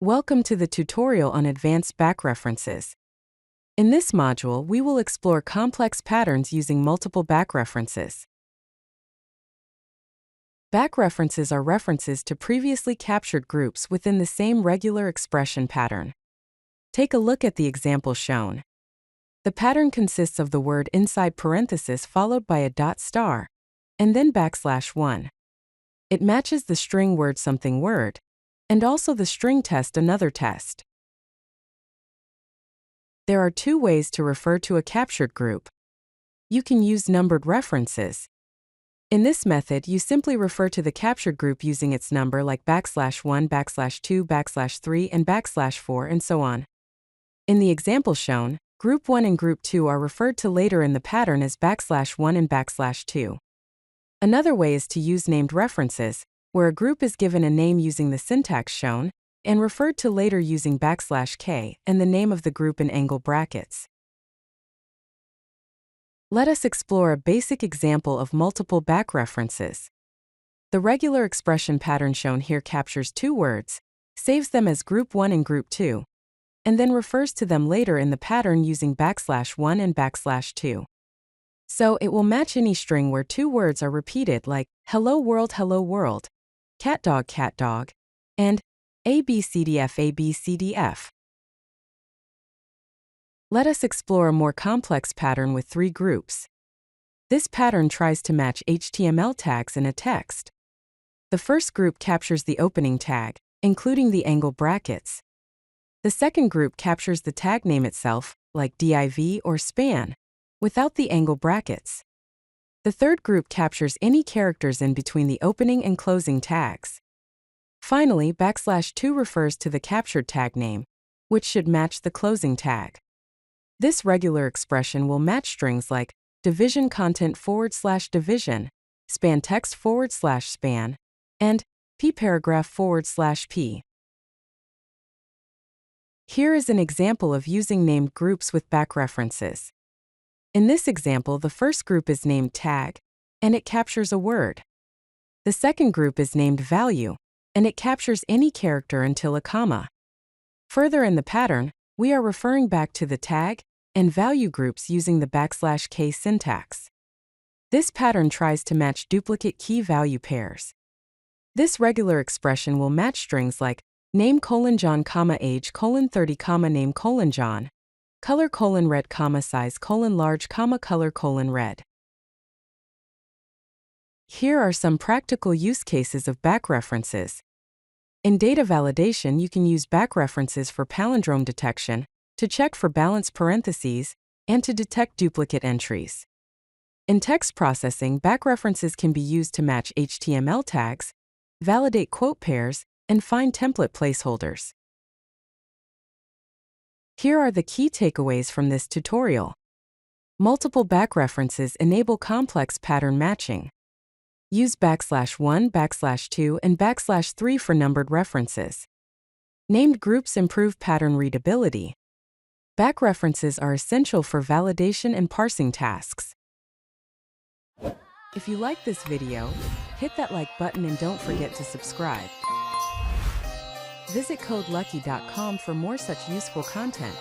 Welcome to the tutorial on advanced backreferences. In this module, we will explore complex patterns using multiple backreferences. Backreferences are references to previously captured groups within the same regular expression pattern. Take a look at the example shown. The pattern consists of the word inside parenthesis followed by a dot star, and then \1. It matches the string word something word, and also the string test another test. There are two ways to refer to a captured group. You can use numbered references. In this method, you simply refer to the captured group using its number like \1, \2, \3, and \4, and so on. In the example shown, group 1 and group 2 are referred to later in the pattern as \1 and \2. Another way is to use named references, where a group is given a name using the syntax shown, and referred to later using \k and the name of the group in angle brackets. Let us explore a basic example of multiple backreferences. The regular expression pattern shown here captures two words, saves them as group 1 and group 2, and then refers to them later in the pattern using \1 and \2. So it will match any string where two words are repeated like hello world, cat dog, and ABCDF. Let us explore a more complex pattern with three groups. This pattern tries to match HTML tags in a text. The first group captures the opening tag, including the angle brackets. The second group captures the tag name itself, like div or span, without the angle brackets. The third group captures any characters in between the opening and closing tags. Finally, \2 refers to the captured tag name, which should match the closing tag. This regular expression will match strings like division content /division, span text /span, and p paragraph /p. Here is an example of using named groups with backreferences. In this example, the first group is named tag, and it captures a word. The second group is named value, and it captures any character until a comma. Further in the pattern, we are referring back to the tag and value groups using the \k syntax. This pattern tries to match duplicate key-value pairs. This regular expression will match strings like name John, age 30, name John, color red, size large, color red. Here are some practical use cases of backreferences. In data validation, you can use backreferences for palindrome detection, to check for balanced parentheses, and to detect duplicate entries. In text processing, backreferences can be used to match HTML tags, validate quote pairs, and find template placeholders. Here are the key takeaways from this tutorial. Multiple backreferences enable complex pattern matching. Use \1, \2, and \3 for numbered references. Named groups improve pattern readability. Backreferences are essential for validation and parsing tasks. If you like this video, hit that like button and don't forget to subscribe. Visit CodeLucky.com for more such useful content.